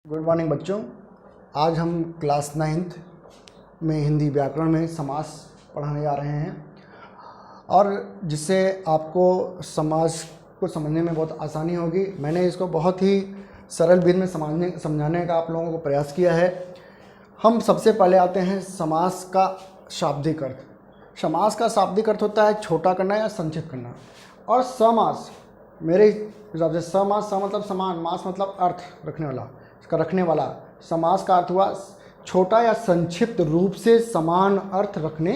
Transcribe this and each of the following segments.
Good morning बच्चों। आज हम क्लास 9th में हिंदी व्याकरण में समास पढ़ाने जा रहे हैं और जिससे आपको समास को समझने में बहुत आसानी होगी। मैंने इसको बहुत ही सरल विधि में समझाने का आप लोगों को प्रयास किया है। हम सबसे पहले आते हैं समास का शाब्दिक अर्थ। समास का शाब्दिक अर्थ होता है छोटा करना या संक्षिप्त करना। और समास मेरे हिसाब से समास मतलब समान, मास मतलब अर्थ रखने वाला। समास का अर्थ हुआ छोटा या संक्षिप्त रूप से समान अर्थ रखने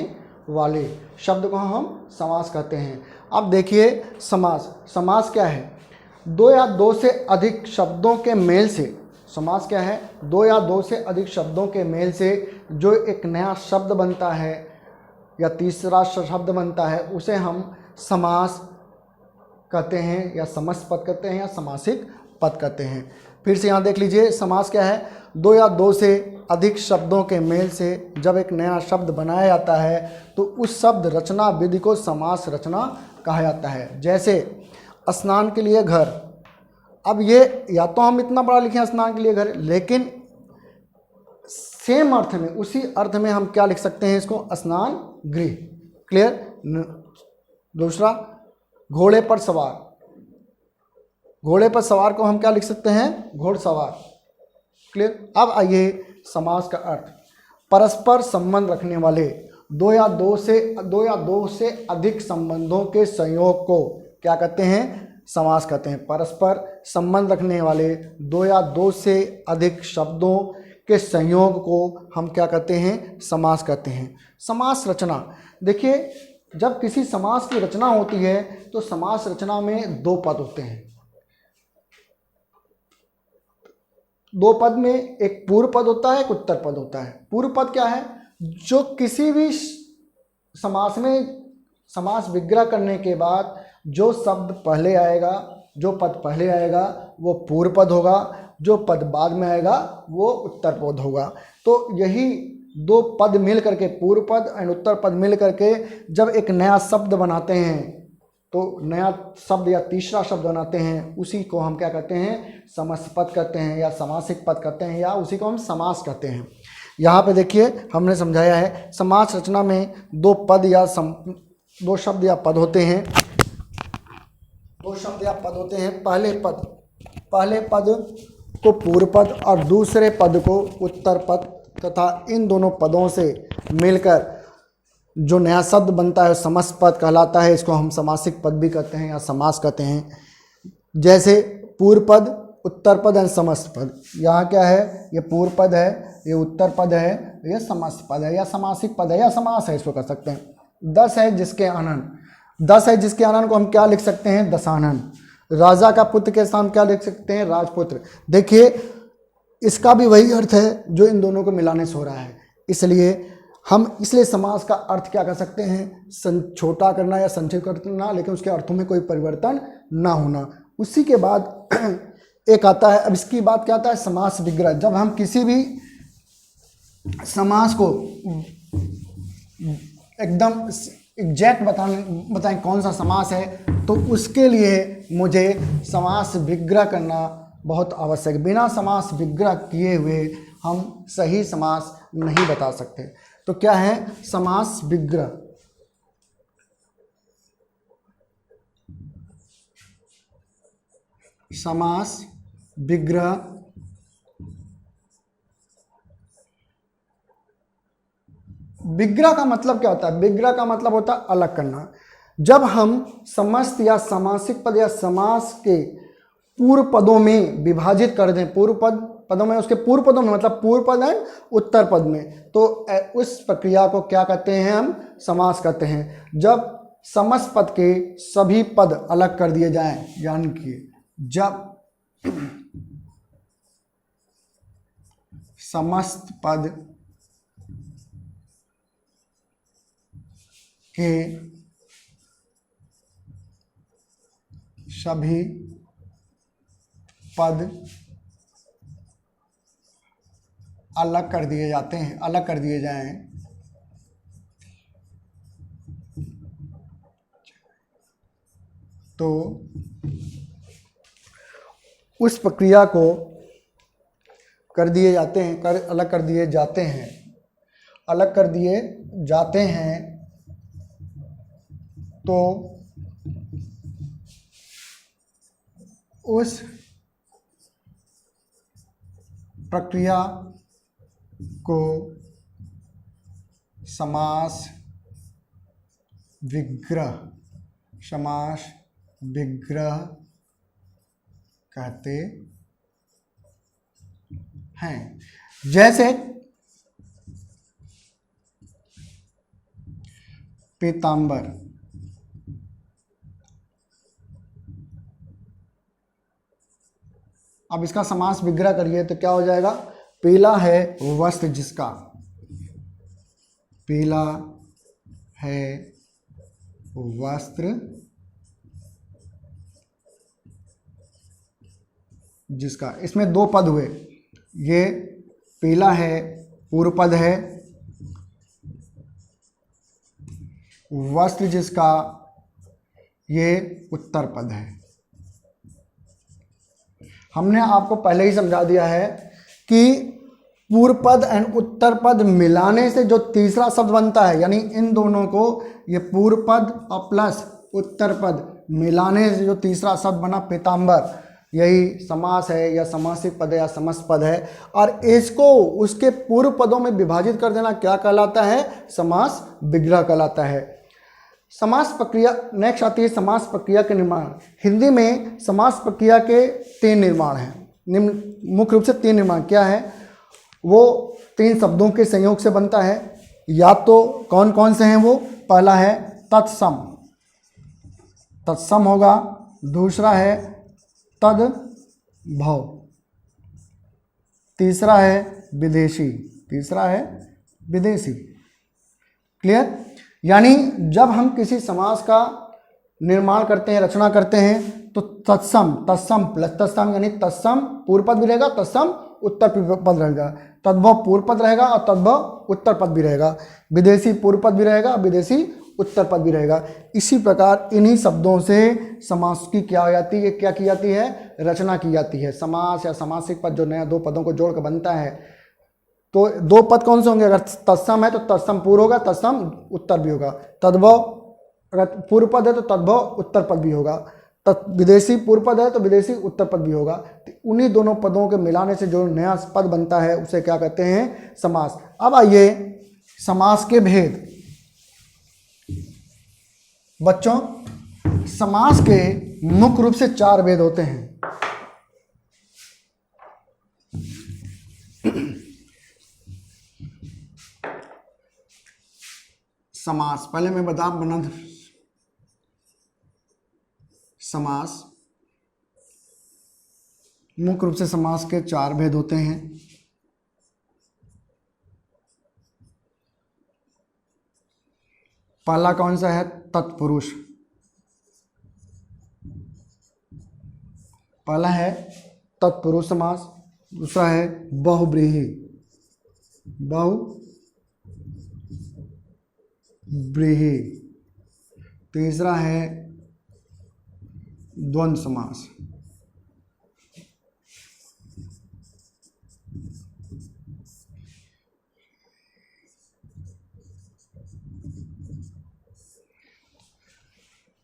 वाले शब्द को हम समास कहते हैं। अब देखिए समास क्या है? दो या दो से अधिक शब्दों के मेल से। समास क्या है? दो या दो से अधिक शब्दों के मेल से जो एक नया शब्द बनता है या तीसरा शब्द बनता है उसे हम समास कहते हैं या समस्त पद कहते हैं या समासिक पद कहते हैं। फिर से यहाँ देख लीजिए, समास क्या है? दो या दो से अधिक शब्दों के मेल से जब एक नया शब्द बनाया जाता है तो उस शब्द रचना विधि को समास रचना कहा जाता है। जैसे स्नान के लिए घर। अब ये या तो हम इतना बड़ा लिखें स्नान के लिए घर, लेकिन सेम अर्थ में, उसी अर्थ में हम क्या लिख सकते हैं इसको? स्नान गृह। क्लियर? दूसरा, घोड़े पर सवार। घोड़े पर सवार को हम क्या लिख सकते हैं? घोड़सवार। क्लियर? अब आइए समास का अर्थ। परस्पर संबंध रखने वाले दो या दो से अधिक संबंधों के संयोग को क्या कहते हैं? समास कहते हैं। परस्पर संबंध रखने वाले दो या दो से अधिक शब्दों के संयोग को हम क्या कहते हैं? समास कहते हैं। समास रचना, देखिए जब किसी समास की रचना होती है तो समास रचना में दो पद होते हैं। दो पद में एक पूर्व पद होता है, एक उत्तर पद होता है। पूर्व पद क्या है? जो किसी भी समास में समास विग्रह करने के बाद जो शब्द पहले आएगा, जो पद पहले आएगा वो पूर्व पद होगा, जो पद बाद में आएगा वो उत्तर पद होगा। तो यही दो पद मिल करके, पूर्व पद और उत्तर पद मिल करके जब एक नया शब्द बनाते हैं तो नया शब्द या तीसरा शब्द बनाते हैं, उसी को हम क्या कहते हैं? समस्त पद कहते हैं या समासिक पद कहते हैं या उसी को हम समास कहते हैं। यहाँ पे देखिए हमने समझाया है समास रचना में दो शब्द या पद होते हैं। दो शब्द या पद होते हैं। पहले पद को पूर्व पद और दूसरे पद को उत्तर पद, तथा इन दोनों पदों से मिलकर जो नया शब्द बनता है समस्त पद कहलाता है। इसको हम समासिक पद भी कहते हैं या समास कहते हैं। जैसे पूर्व पद, उत्तर पद और समस्त पद। यहाँ क्या है? ये पूर्व पद है, ये उत्तर पद है, ये समस्त पद है या समासिक पद है या समास है, इसको कर सकते हैं। 10 है जिसके आनन को हम क्या लिख सकते हैं? दशानन। राजा का पुत्र के साथ क्या लिख सकते हैं? राजपुत्र। देखिए इसका भी वही अर्थ है जो इन दोनों को मिलाने से हो रहा है। इसलिए समास का अर्थ क्या कर सकते हैं? छोटा करना या संक्षिप्त करना, लेकिन उसके अर्थों में कोई परिवर्तन ना होना। उसी के बाद एक आता है, अब इसकी बात क्या आता है? समास विग्रह। जब हम किसी भी समास को एकदम एग्जैक्ट बताएं कौन सा समास है, तो उसके लिए मुझे समास विग्रह करना बहुत आवश्यक है। बिना समास विग्रह किए हुए हम सही समास नहीं बता सकते। तो क्या है समास विग्रह? समास विग्रह का मतलब क्या होता है? विग्रह का मतलब होता है अलग करना। जब हम समस्त या समासिक पद या समास के पूर्व पदों में विभाजित कर दें, पदों में, उसके पूर्व पदों में मतलब पूर्व पद है उत्तर पद में, तो उस प्रक्रिया को क्या कहते हैं? हम समास कहते हैं। जब समस्त पद के सभी पद अलग कर दिए जाएं, यानी कि जब समस्त पद के सभी पद अलग कर दिए जाएं तो उस प्रक्रिया को कर दिए जाते हैं, अलग कर दिए जाते हैं, अलग कर दिए जाते हैं, तो उस प्रक्रिया को समास विग्रह कहते हैं। जैसे पीतांबर, अब इसका समास विग्रह करिए तो क्या हो जाएगा? पीला है वस्त्र जिसका, पीला है वस्त्र जिसका। इसमें दो पद हुए, ये पीला है पूर्व पद है, वस्त्र जिसका ये उत्तर पद है। हमने आपको पहले ही समझा दिया है कि पूर्व पद एंड उत्तर पद मिलाने से जो तीसरा शब्द बनता है, यानी इन दोनों को, ये पूर्व पद और प्लस उत्तर पद मिलाने से जो तीसरा शब्द बना पीतांबर, यही समास है या समासिक पद है या समस्त पद है। और इसको उसके पूर्व पदों में विभाजित कर देना क्या कहलाता है? समास विग्रह कहलाता है। समास प्रक्रिया नेक्स्ट आती है समास प्रक्रिया के निर्माण। हिंदी में समास प्रक्रिया के 3 निर्माण हैं। मुख्य रूप से 3 निर्माण क्या है? वो 3 शब्दों के संयोग से बनता है। या तो कौन कौन से हैं वो? पहला है तत्सम, तत्सम होगा। दूसरा है तद्भव, तीसरा है विदेशी, क्लियर? यानी जब हम किसी समास का निर्माण करते हैं, रचना करते हैं, तो तत्सम प्लस तत्सम, यानी तत्सम पूर्व पद भी रहेगा, तत्सम उत्तर पद रहेगा, तद्भव पूर्व पद रहेगा और तद्भव उत्तर पद भी रहेगा, विदेशी पूर्व पद भी रहेगा, विदेशी उत्तर पद भी रहेगा। इसी प्रकार इन्हीं शब्दों से समास की क्या हो जाती है, क्या की जाती है? रचना की जाती है। समास या समासिक पद जो नया 2 पदों को जोड़कर बनता है, तो 2 पद कौन से होंगे? अगर तत्सम है तो तत्सम पूर्व होगा, तत्सम उत्तर भी होगा। तद्भव, अगर पूर्व पद है तो तद्भव उत्तर पद भी होगा। विदेशी पूर्व पद है तो विदेशी उत्तर पद भी होगा। तो उन्हीं दोनों पदों के मिलाने से जो नया पद बनता है उसे क्या कहते हैं? समास। अब आइए समास के भेद। बच्चों, समास के मुख्य रूप से 4 भेद होते हैं। समास, पहले मैं बना समास, मुख्य रूप से समास के 4 भेद होते हैं। पहला कौन सा है? तत्पुरुष। पहला है तत्पुरुष समास, दूसरा है बहुब्रीहि, तीसरा है द्वंद्व समास।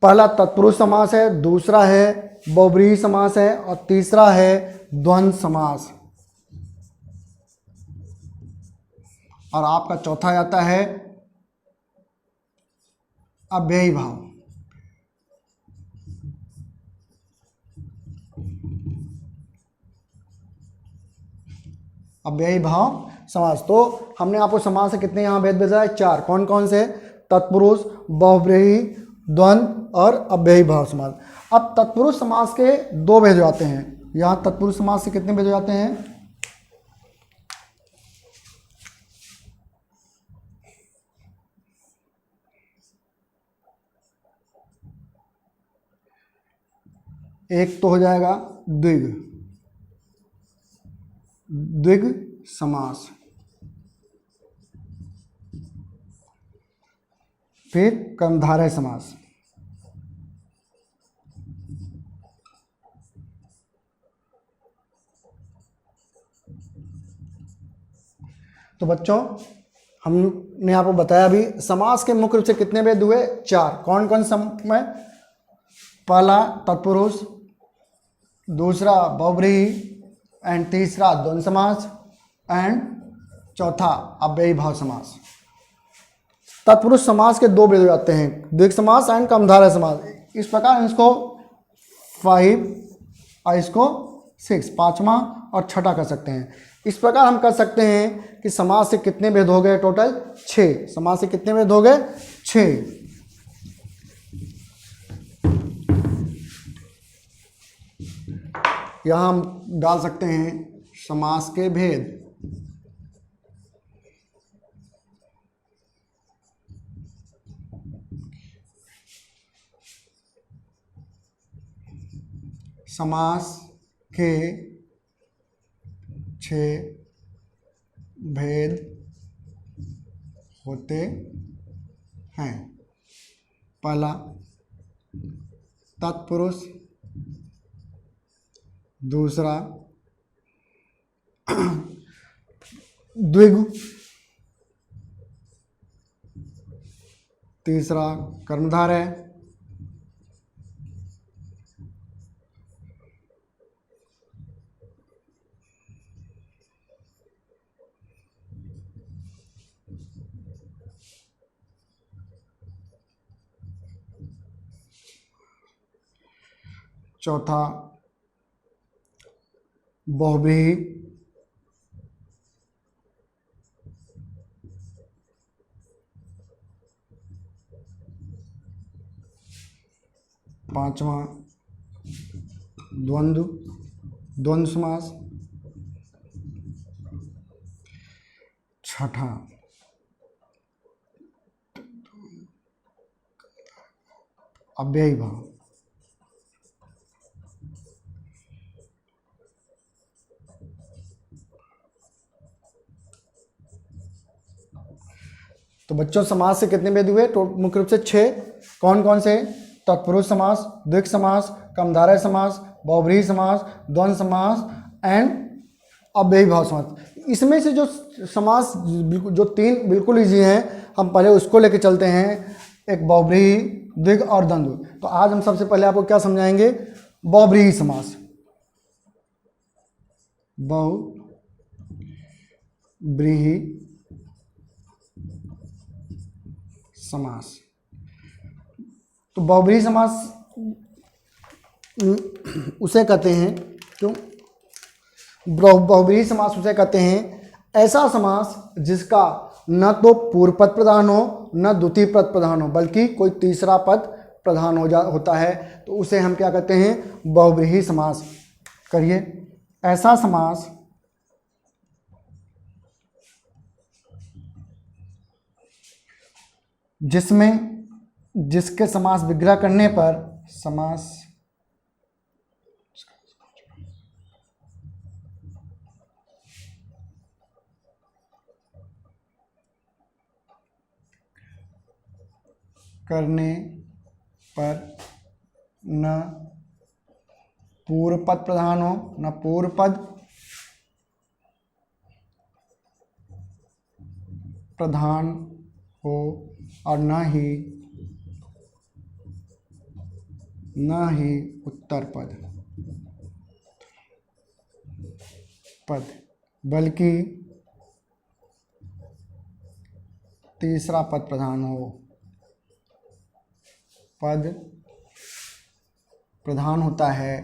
पहला तत्पुरुष समास है, दूसरा है बहुब्रीहि समास है और तीसरा है द्वंद्व समास। और आपका चौथा आता है अव्ययी भाव। अव्ययी भाव समास। तो हमने आपको समास से कितने यहाँ भेद भेजा है? 4। कौन कौन से? तत्पुरुष, बहुब्रीहि, द्वंद्व और अव्ययी भाव समास। अब तत्पुरुष समास के 2 भेद आते हैं। यहाँ तत्पुरुष समास से कितने भेद जाते हैं? एक तो हो जाएगा द्विग समास, फिर कर्मधारय समास, तो बच्चों हमने आपको बताया अभी समास के मुख्य रूप से कितने भेद हुए? 4। कौन कौन समय? पहला तत्पुरुष, दूसरा बहुव्रीहि, एंड तीसरा द्वंद्व समास, एंड चौथा अव्ययी भाव समास। तत्पुरुष समास के 2 भेद हो जाते हैं, द्विग समास एंड कर्मधारय समास। इस प्रकार इसको 5 और इसको 6, 5वां और 6ठा कर सकते हैं। इस प्रकार हम कर सकते हैं कि समास से कितने भेद हो गए? टोटल 6। समास से कितने भेद हो गए? 6। यहां हम डाल सकते हैं समास के भेद। समास के 6 भेद होते हैं। पहला तत्पुरुष, दूसरा द्विगु, तीसरा कर्मधारय, चौथा बहुव्रीहि, पांचवा द्वंद्व समास, छठा अव्ययी भाव। तो बच्चों समास से कितने भेद हुए? तो मुख्य रूप से 6। कौन कौन से? तत्पुरुष समास, द्विग समास, कर्मधारय समास, बहुव्रीहि समास, द्वंद्व समास एंड अव्ययी भाव समास। इसमें से जो समास जो 3 बिल्कुल इजी हैं, हम पहले उसको लेके चलते हैं। एक बहुव्रीहि, द्विग और द्वंद्व। तो आज हम सबसे पहले आपको क्या समझाएंगे? बहुव्रीहि समास। बहुव्रीहि समास। तो बहुव्रीहि समास उसे कहते हैं, क्यों बहुव्रीहि समास उसे कहते हैं? ऐसा समास जिसका न तो पूर्व पद प्रधान हो न द्वितीय पद प्रधान हो, बल्कि कोई तीसरा पद प्रधान होता है, तो उसे हम क्या कहते हैं? बहुव्रीहि समास। करिए, ऐसा समास जिसके समास विग्रह करने पर न पूर्व पद प्रधान हो, न पूर्व पद प्रधान हो, और न ही उत्तर पद, बल्कि तीसरा पद प्रधान हो। पद प्रधान होता है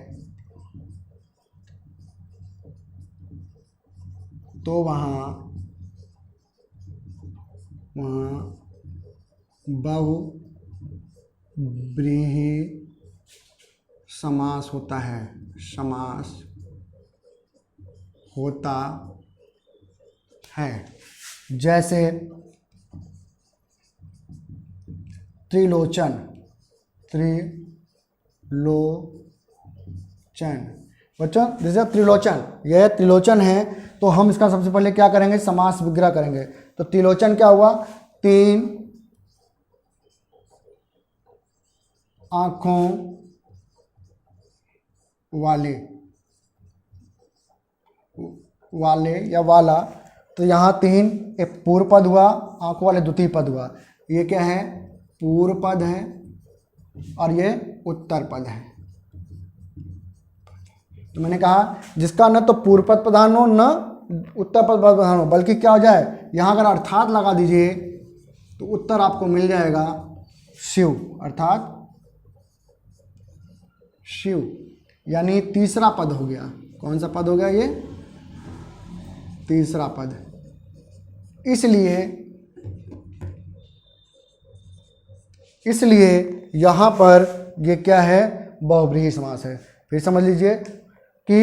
तो वहाँ बहुव्रीहि समास होता है। जैसे त्रिलोचन। बच्चों जैसे त्रिलोचन, यह त्रिलोचन है, तो हम इसका सबसे पहले क्या करेंगे? समास विग्रह करेंगे। तो त्रिलोचन क्या हुआ? 3 आंखों वाले या वाला तो यहाँ 3 एक पूर्व पद हुआ, आंखों वाले द्वितीय पद हुआ। ये क्या है? पूर्व पद है और ये उत्तर पद है। तो मैंने कहा जिसका न तो पूर्व पद प्रधान हो न उत्तर पद प्रधान हो, बल्कि क्या हो जाए, यहाँ अगर अर्थात लगा दीजिए तो उत्तर आपको मिल जाएगा शिव, अर्थात शिव, यानी तीसरा पद हो गया। कौन सा पद हो गया? ये तीसरा पद। इसलिए यहाँ पर ये क्या है? बहुव्रीहि समास है। फिर समझ लीजिए कि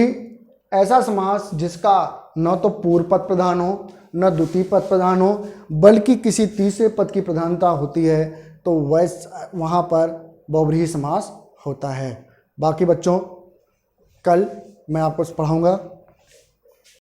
ऐसा समास जिसका न तो पूर्व पद प्रधान हो न द्वितीय पद प्रधान हो, बल्कि किसी तीसरे पद की प्रधानता होती है, तो वहाँ पर बहुव्रीहि समास होता है। बाकी बच्चों कल मैं आपको पढ़ाऊँगा।